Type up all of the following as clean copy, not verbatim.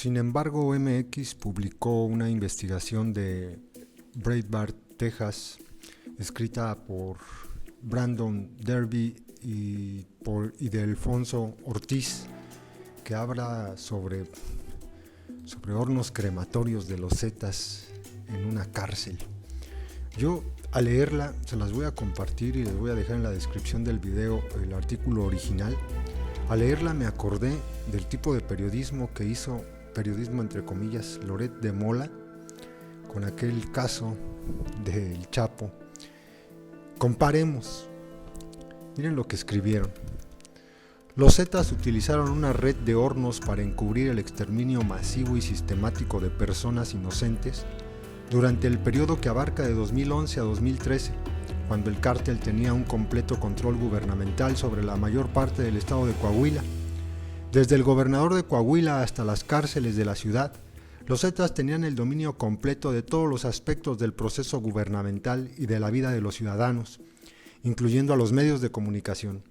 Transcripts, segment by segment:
Sin embargo, MX publicó una investigación de Breitbart, Texas, escrita por Brandon Derby y de Alfonso Ortiz, que habla sobre hornos crematorios de los Zetas en una cárcel. Yo, al leerla, se las voy a compartir y les voy a dejar en la descripción del video el artículo original. Al leerla me acordé del tipo de periodismo que hizo, periodismo entre comillas, Loret de Mola, con aquel caso del Chapo. Comparemos. Miren lo que escribieron. Los Zetas utilizaron una red de hornos para encubrir el exterminio masivo y sistemático de personas inocentes durante el periodo que abarca de 2011 a 2013, cuando el cártel tenía un completo control gubernamental sobre la mayor parte del estado de Coahuila. Desde el gobernador de Coahuila hasta las cárceles de la ciudad, los Zetas tenían el dominio completo de todos los aspectos del proceso gubernamental y de la vida de los ciudadanos, incluyendo a los medios de comunicación.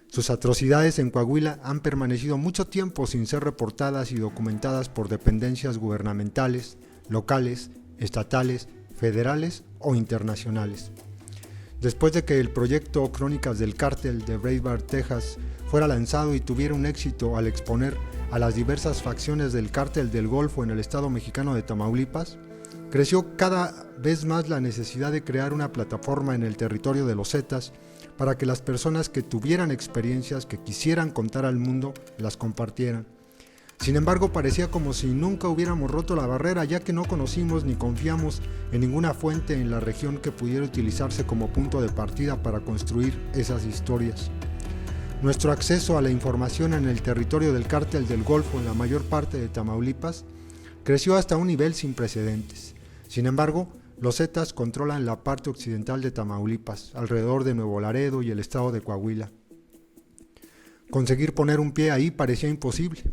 Sus atrocidades en Coahuila han permanecido mucho tiempo sin ser reportadas y documentadas por dependencias gubernamentales, locales, estatales, federales o internacionales. Después de que el proyecto Crónicas del Cártel de Breitbart, Texas, fuera lanzado y tuviera un éxito al exponer a las diversas facciones del Cártel del Golfo en el estado mexicano de Tamaulipas, creció cada vez más la necesidad de crear una plataforma en el territorio de los Zetas para que las personas que tuvieran experiencias que quisieran contar al mundo las compartieran. Sin embargo, parecía como si nunca hubiéramos roto la barrera, ya que no conocimos ni confiamos en ninguna fuente en la región que pudiera utilizarse como punto de partida para construir esas historias. Nuestro acceso a la información en el territorio del Cártel del Golfo en la mayor parte de Tamaulipas creció hasta un nivel sin precedentes. Sin embargo, los Zetas controlan la parte occidental de Tamaulipas, alrededor de Nuevo Laredo y el estado de Coahuila. Conseguir poner un pie ahí parecía imposible.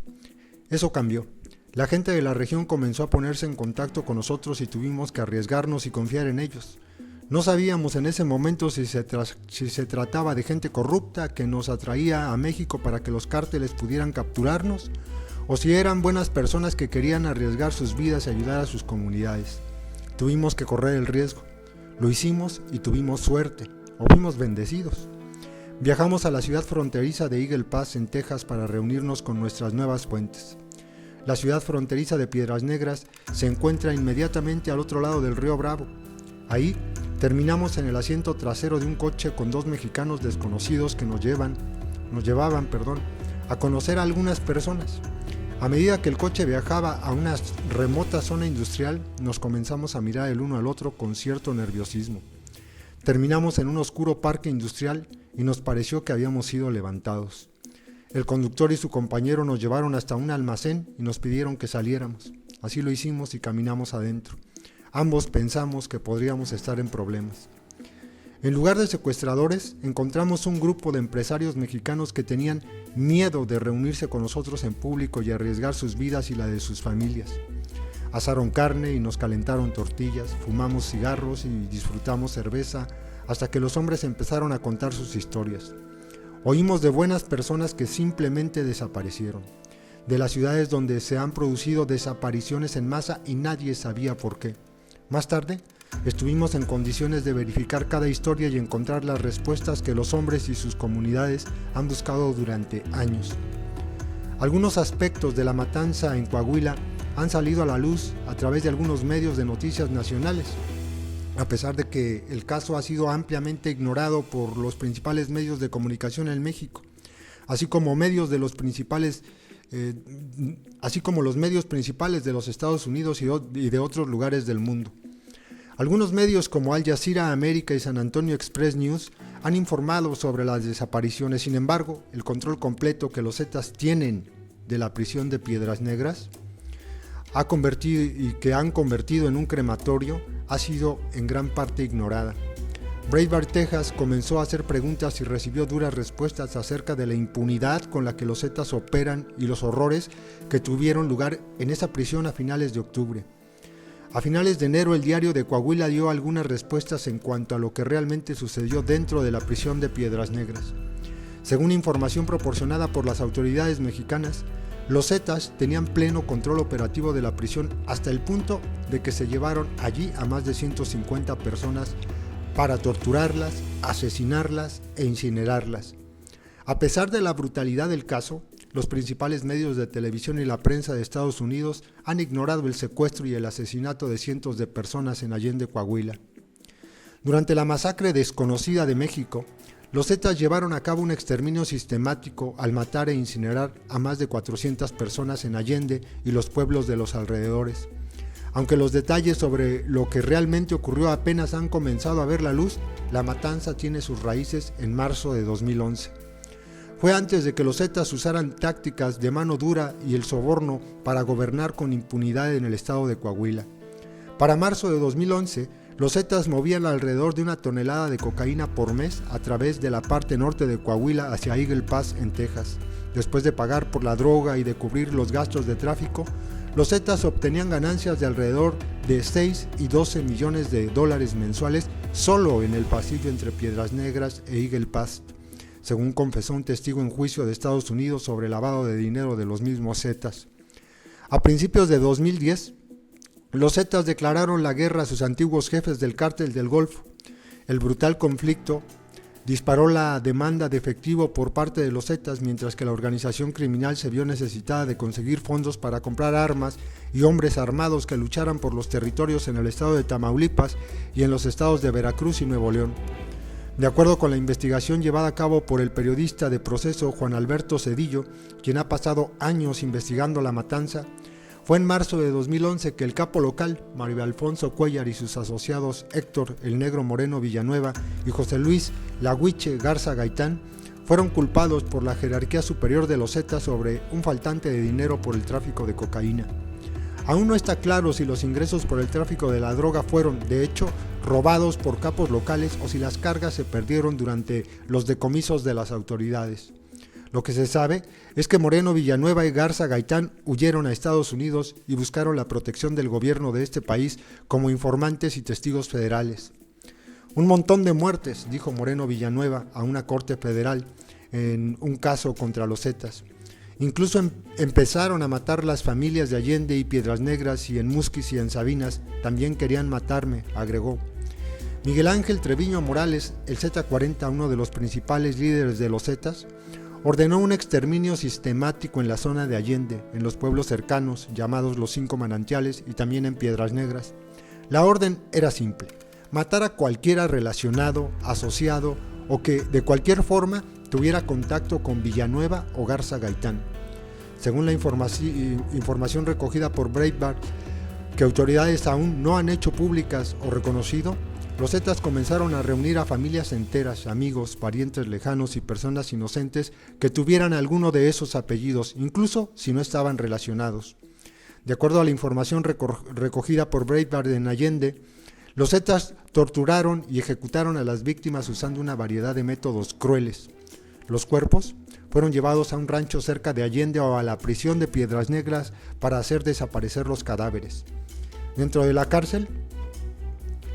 Eso cambió. La gente de la región comenzó a ponerse en contacto con nosotros y tuvimos que arriesgarnos y confiar en ellos. No sabíamos en ese momento si se trataba de gente corrupta que nos atraía a México para que los cárteles pudieran capturarnos, o si eran buenas personas que querían arriesgar sus vidas y ayudar a sus comunidades. Tuvimos que correr el riesgo. Lo hicimos y tuvimos suerte, o fuimos bendecidos. Viajamos a la ciudad fronteriza de Eagle Pass en Texas para reunirnos con nuestras nuevas fuentes. La ciudad fronteriza de Piedras Negras se encuentra inmediatamente al otro lado del río Bravo. Ahí terminamos en el asiento trasero de un coche con dos mexicanos desconocidos que nos llevaban a conocer a algunas personas. A medida que el coche viajaba a una remota zona industrial, nos comenzamos a mirar el uno al otro con cierto nerviosismo. Terminamos en un oscuro parque industrial y nos pareció que habíamos sido levantados. El conductor y su compañero nos llevaron hasta un almacén y nos pidieron que saliéramos. Así lo hicimos y caminamos adentro. Ambos pensamos que podríamos estar en problemas. En lugar de secuestradores, encontramos un grupo de empresarios mexicanos que tenían miedo de reunirse con nosotros en público y arriesgar sus vidas y la de sus familias. Asaron carne y nos calentaron tortillas, fumamos cigarros y disfrutamos cerveza hasta que los hombres empezaron a contar sus historias. Oímos de buenas personas que simplemente desaparecieron, de las ciudades donde se han producido desapariciones en masa y nadie sabía por qué. Más tarde, estuvimos en condiciones de verificar cada historia y encontrar las respuestas que los hombres y sus comunidades han buscado durante años. Algunos aspectos de la matanza en Coahuila han salido a la luz a través de algunos medios de noticias nacionales, a pesar de que el caso ha sido ampliamente ignorado por los principales medios de comunicación en México, así como los medios principales de los Estados Unidos y de otros lugares del mundo. Algunos medios como Al Jazeera América y San Antonio Express News han informado sobre las desapariciones. Sin embargo, el control completo que los Zetas tienen de la prisión de Piedras Negras que han convertido en un crematorio ha sido en gran parte ignorada. Breitbart, Texas comenzó a hacer preguntas y recibió duras respuestas acerca de la impunidad con la que los Zetas operan y los horrores que tuvieron lugar en esa prisión a finales de octubre. A finales de enero, el diario de Coahuila dio algunas respuestas en cuanto a lo que realmente sucedió dentro de la prisión de Piedras Negras. Según información proporcionada por las autoridades mexicanas, Los Zetas tenían pleno control operativo de la prisión hasta el punto de que se llevaron allí a más de 150 personas para torturarlas, asesinarlas e incinerarlas. A pesar de la brutalidad del caso, los principales medios de televisión y la prensa de Estados Unidos han ignorado el secuestro y el asesinato de cientos de personas en Allende, Coahuila. Durante la masacre desconocida de México, los Zetas llevaron a cabo un exterminio sistemático al matar e incinerar a más de 400 personas en Allende y los pueblos de los alrededores. Aunque los detalles sobre lo que realmente ocurrió apenas han comenzado a ver la luz, la matanza tiene sus raíces en marzo de 2011. Fue antes de que los Zetas usaran tácticas de mano dura y el soborno para gobernar con impunidad en el estado de Coahuila. Para marzo de 2011, los Zetas movían alrededor de 1 tonelada de cocaína por mes a través de la parte norte de Coahuila hacia Eagle Pass en Texas. Después de pagar por la droga y de cubrir los gastos de tráfico, los Zetas obtenían ganancias de alrededor de 6 y 12 millones de dólares mensuales solo en el pasillo entre Piedras Negras e Eagle Pass, según confesó un testigo en juicio de Estados Unidos sobre lavado de dinero de los mismos Zetas. A principios de 2010, los Zetas declararon la guerra a sus antiguos jefes del Cártel del Golfo. El brutal conflicto disparó la demanda de efectivo por parte de los Zetas, mientras que la organización criminal se vio necesitada de conseguir fondos para comprar armas y hombres armados que lucharan por los territorios en el estado de Tamaulipas y en los estados de Veracruz y Nuevo León. De acuerdo con la investigación llevada a cabo por el periodista de Proceso Juan Alberto Cedillo, quien ha pasado años investigando la matanza, fue en marzo de 2011 que el capo local, Mario Alfonso Cuellar, y sus asociados Héctor el Negro Moreno Villanueva y José Luis La Huiche Garza Gaitán, fueron culpados por la jerarquía superior de los Zetas sobre un faltante de dinero por el tráfico de cocaína. Aún no está claro si los ingresos por el tráfico de la droga fueron, de hecho, robados por capos locales o si las cargas se perdieron durante los decomisos de las autoridades. Lo que se sabe es que Moreno Villanueva y Garza Gaitán huyeron a Estados Unidos y buscaron la protección del gobierno de este país como informantes y testigos federales. Un montón de muertes, dijo Moreno Villanueva a una corte federal en un caso contra los Zetas. Incluso empezaron a matar las familias de Allende y Piedras Negras, y en Musquis y en Sabinas también querían matarme, agregó. Miguel Ángel Treviño Morales, el Z40, uno de los principales líderes de los Zetas, ordenó un exterminio sistemático en la zona de Allende, en los pueblos cercanos, llamados los 5 manantiales, y también en Piedras Negras. La orden era simple: matar a cualquiera relacionado, asociado o que de cualquier forma tuviera contacto con Villanueva o Garza Gaitán. Según la información recogida por Breitbart, que autoridades aún no han hecho públicas o reconocido, los Zetas comenzaron a reunir a familias enteras, amigos, parientes lejanos y personas inocentes que tuvieran alguno de esos apellidos, incluso si no estaban relacionados. De acuerdo a la información recogida por Breitbart en Allende, los Zetas torturaron y ejecutaron a las víctimas usando una variedad de métodos crueles. Los cuerpos fueron llevados a un rancho cerca de Allende o a la prisión de Piedras Negras para hacer desaparecer los cadáveres. Dentro de la cárcel,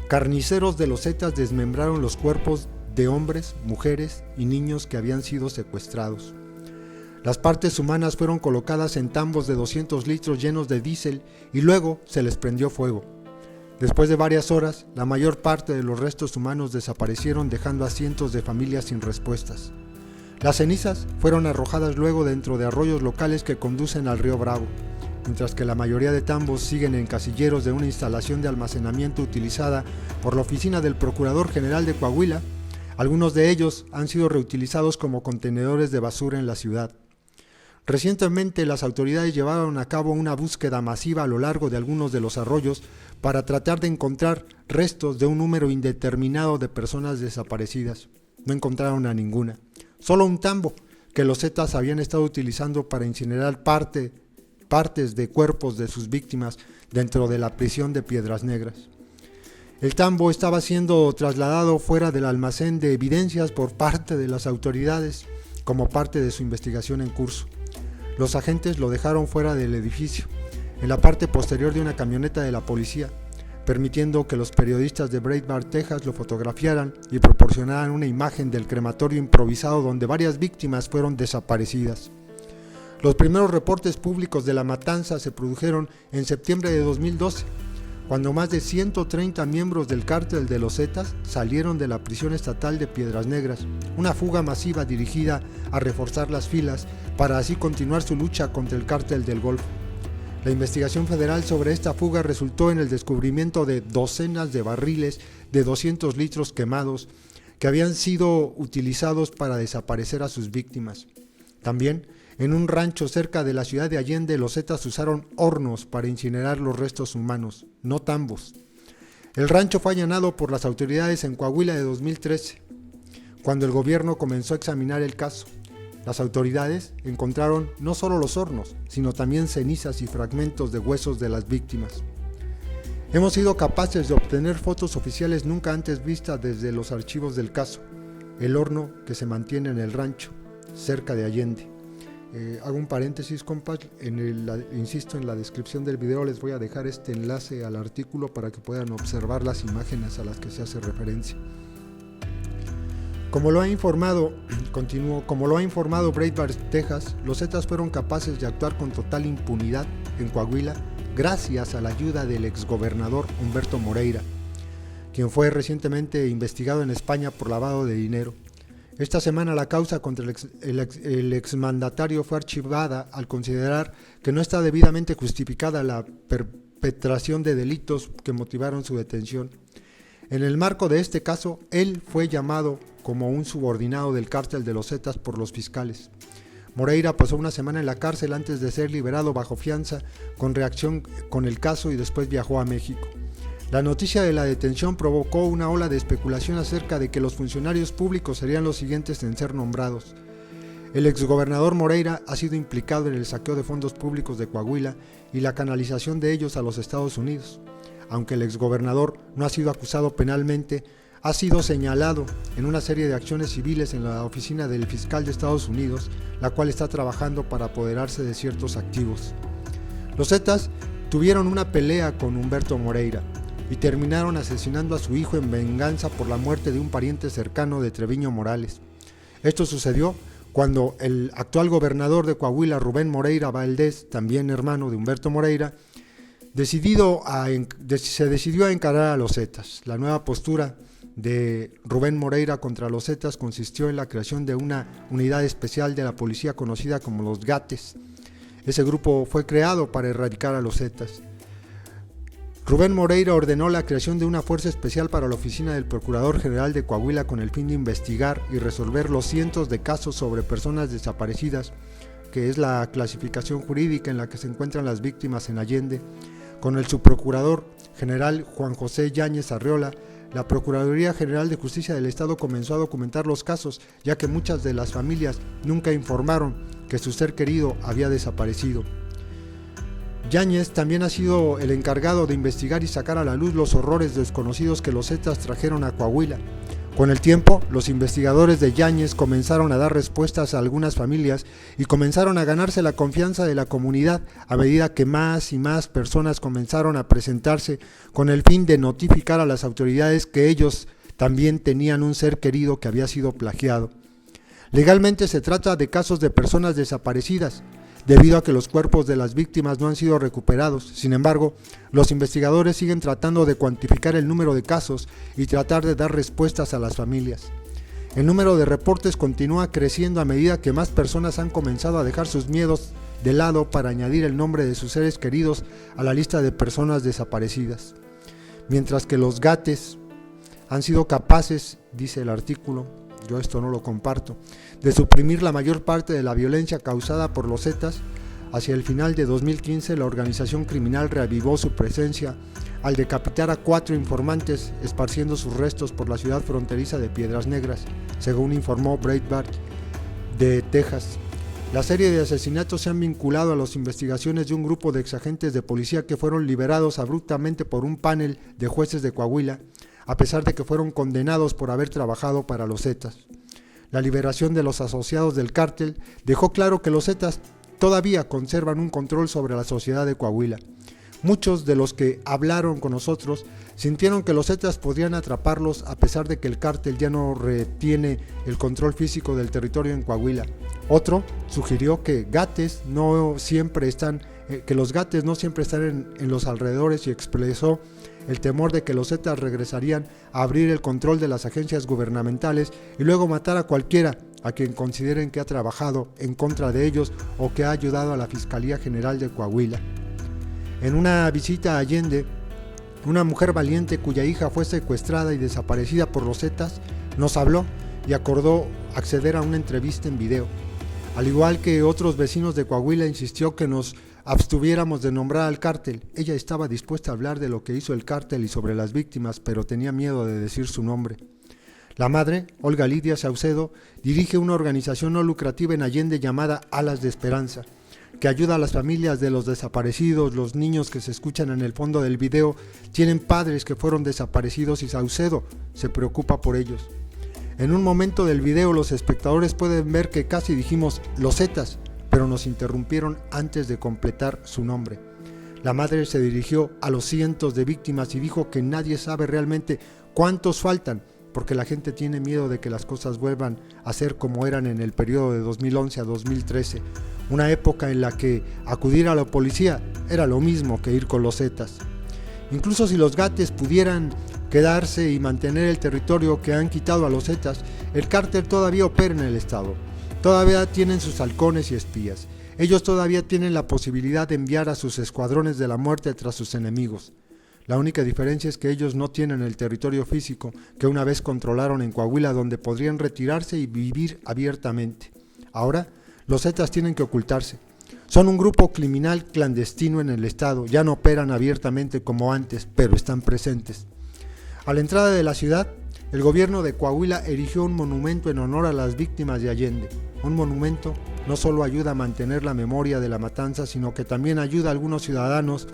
carniceros de los Zetas desmembraron los cuerpos de hombres, mujeres y niños que habían sido secuestrados. Las partes humanas fueron colocadas en tambos de 200 litros llenos de diésel y luego se les prendió fuego. Después de varias horas, la mayor parte de los restos humanos desaparecieron, dejando a cientos de familias sin respuestas. Las cenizas fueron arrojadas luego dentro de arroyos locales que conducen al río Bravo, mientras que la mayoría de tambos siguen en casilleros de una instalación de almacenamiento utilizada por la oficina del Procurador General de Coahuila. Algunos de ellos han sido reutilizados como contenedores de basura en la ciudad. Recientemente, las autoridades llevaron a cabo una búsqueda masiva a lo largo de algunos de los arroyos para tratar de encontrar restos de un número indeterminado de personas desaparecidas. No encontraron a ninguna. Solo un tambo que los Zetas habían estado utilizando para incinerar partes de cuerpos de sus víctimas dentro de la prisión de Piedras Negras. El tambo estaba siendo trasladado fuera del almacén de evidencias por parte de las autoridades como parte de su investigación en curso. Los agentes lo dejaron fuera del edificio, en la parte posterior de una camioneta de la policía, permitiendo que los periodistas de Breitbart, Texas, lo fotografiaran y proporcionaran una imagen del crematorio improvisado donde varias víctimas fueron desaparecidas. Los primeros reportes públicos de la matanza se produjeron en septiembre de 2012, cuando más de 130 miembros del cártel de los Zetas salieron de la prisión estatal de Piedras Negras, una fuga masiva dirigida a reforzar las filas para así continuar su lucha contra el cártel del Golfo. La investigación federal sobre esta fuga resultó en el descubrimiento de docenas de barriles de 200 litros quemados que habían sido utilizados para desaparecer a sus víctimas. También, en un rancho cerca de la ciudad de Allende, los Zetas usaron hornos para incinerar los restos humanos, no tambos. El rancho fue allanado por las autoridades en Coahuila de 2013, cuando el gobierno comenzó a examinar el caso. Las autoridades encontraron no solo los hornos, sino también cenizas y fragmentos de huesos de las víctimas. Hemos sido capaces de obtener fotos oficiales nunca antes vistas desde los archivos del caso, el horno que se mantiene en el rancho, cerca de Allende. Hago un paréntesis, compas, insisto, en la descripción del video les voy a dejar este enlace al artículo para que puedan observar las imágenes a las que se hace referencia. Como lo ha informado Breitbart, Texas, los Zetas fueron capaces de actuar con total impunidad en Coahuila gracias a la ayuda del exgobernador Humberto Moreira, quien fue recientemente investigado en España por lavado de dinero. Esta semana la causa contra el exmandatario fue archivada al considerar que no está debidamente justificada la perpetración de delitos que motivaron su detención. En el marco de este caso, él fue llamado como un subordinado del cártel de los Zetas por los fiscales. Moreira pasó una semana en la cárcel antes de ser liberado bajo fianza con reacción con el caso y después viajó a México. La noticia de la detención provocó una ola de especulación acerca de que los funcionarios públicos serían los siguientes en ser nombrados. El exgobernador Moreira ha sido implicado en el saqueo de fondos públicos de Coahuila y la canalización de ellos a los Estados Unidos. Aunque el exgobernador no ha sido acusado penalmente, ha sido señalado en una serie de acciones civiles en la oficina del fiscal de Estados Unidos, la cual está trabajando para apoderarse de ciertos activos. Los Zetas tuvieron una pelea con Humberto Moreira y terminaron asesinando a su hijo en venganza por la muerte de un pariente cercano de Treviño Morales. Esto sucedió cuando el actual gobernador de Coahuila, Rubén Moreira Valdés, también hermano de Humberto Moreira, se decidió a encarar a los Zetas. La nueva postura de Rubén Moreira contra los Zetas consistió en la creación de una unidad especial de la policía conocida como los Gates. Ese grupo fue creado para erradicar a los Zetas. Rubén Moreira ordenó la creación de una fuerza especial para la oficina del Procurador General de Coahuila con el fin de investigar y resolver los cientos de casos sobre personas desaparecidas, que es la clasificación jurídica en la que se encuentran las víctimas en Allende. Con el subprocurador general Juan José Yáñez Arriola, la Procuraduría General de Justicia del Estado comenzó a documentar los casos, ya que muchas de las familias nunca informaron que su ser querido había desaparecido. Yáñez también ha sido el encargado de investigar y sacar a la luz los horrores desconocidos que los Zetas trajeron a Coahuila. Con el tiempo, los investigadores de Yáñez comenzaron a dar respuestas a algunas familias y comenzaron a ganarse la confianza de la comunidad a medida que más y más personas comenzaron a presentarse con el fin de notificar a las autoridades que ellos también tenían un ser querido que había sido plagiado. Legalmente se trata de casos de personas desaparecidas, debido a que los cuerpos de las víctimas no han sido recuperados. Sin embargo, los investigadores siguen tratando de cuantificar el número de casos y tratar de dar respuestas a las familias. El número de reportes continúa creciendo a medida que más personas han comenzado a dejar sus miedos de lado para añadir el nombre de sus seres queridos a la lista de personas desaparecidas. Mientras que los Gates han sido capaces, dice el artículo, yo esto no lo comparto, de suprimir la mayor parte de la violencia causada por los Zetas. Hacia el final de 2015, la organización criminal reavivó su presencia al decapitar a 4 informantes, esparciendo sus restos por la ciudad fronteriza de Piedras Negras, según informó Breitbart de Texas. La serie de asesinatos se han vinculado a las investigaciones de un grupo de exagentes de policía que fueron liberados abruptamente por un panel de jueces de Coahuila, a pesar de que fueron condenados por haber trabajado para los Zetas. La liberación de los asociados del cártel dejó claro que los Zetas todavía conservan un control sobre la sociedad de Coahuila. Muchos de los que hablaron con nosotros sintieron que los Zetas podrían atraparlos a pesar de que el cártel ya no retiene el control físico del territorio en Coahuila. Otro sugirió que los gates no siempre están en los alrededores y expresó el temor de que los Zetas regresarían a abrir el control de las agencias gubernamentales y luego matar a cualquiera a quien consideren que ha trabajado en contra de ellos o que ha ayudado a la Fiscalía General de Coahuila. En una visita a Allende, una mujer valiente cuya hija fue secuestrada y desaparecida por los Zetas nos habló y acordó acceder a una entrevista en video. Al igual que otros vecinos de Coahuila, insistió que nos abstuviéramos de nombrar al cártel. Ella estaba dispuesta a hablar de lo que hizo el cártel y sobre las víctimas, pero tenía miedo de decir su nombre. La madre, Olga Lidia Saucedo, dirige una organización no lucrativa en Allende llamada Alas de Esperanza, que ayuda a las familias de los desaparecidos. Los niños que se escuchan en el fondo del video tienen padres que fueron desaparecidos y Saucedo se preocupa por ellos. En un momento del video los espectadores pueden ver que casi dijimos los Zetas, pero nos interrumpieron antes de completar su nombre. La madre se dirigió a los cientos de víctimas y dijo que nadie sabe realmente cuántos faltan, porque la gente tiene miedo de que las cosas vuelvan a ser como eran en el periodo de 2011 a 2013, una época en la que acudir a la policía era lo mismo que ir con los Zetas. Incluso si los gates pudieran quedarse y mantener el territorio que han quitado a los Zetas, el cártel todavía opera en el estado. Todavía tienen sus halcones y espías. Ellos todavía tienen la posibilidad de enviar a sus escuadrones de la muerte tras sus enemigos. La única diferencia es que ellos no tienen el territorio físico que una vez controlaron en Coahuila, donde podrían retirarse y vivir abiertamente. Ahora, los Zetas tienen que ocultarse. Son un grupo criminal clandestino en el estado. Ya no operan abiertamente como antes, pero están presentes. A la entrada de la ciudad, el gobierno de Coahuila erigió un monumento en honor a las víctimas de Allende. Un monumento no solo ayuda a mantener la memoria de la matanza, sino que también ayuda a algunos ciudadanos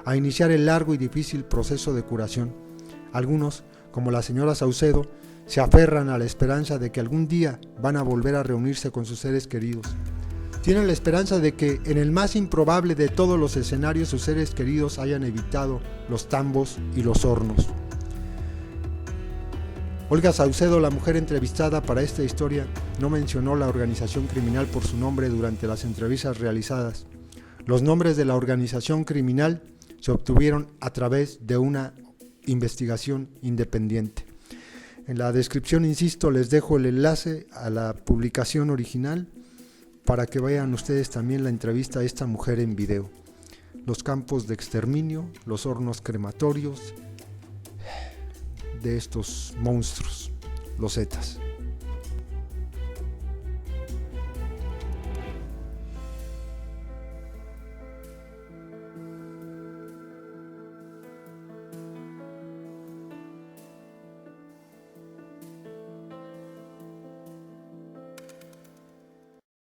a iniciar el largo y difícil proceso de curación. Algunos, como la señora Saucedo, se aferran a la esperanza de que algún día van a volver a reunirse con sus seres queridos. Tienen la esperanza de que en el más improbable de todos los escenarios sus seres queridos hayan evitado los tambos y los hornos. Olga Saucedo, la mujer entrevistada para esta historia, no mencionó la organización criminal por su nombre durante las entrevistas realizadas. Los nombres de la organización criminal se obtuvieron a través de una investigación independiente. En la descripción, insisto, les dejo el enlace a la publicación original para que vean ustedes también la entrevista a esta mujer en video. Los campos de exterminio, los hornos crematorios de estos monstruos, los Zetas.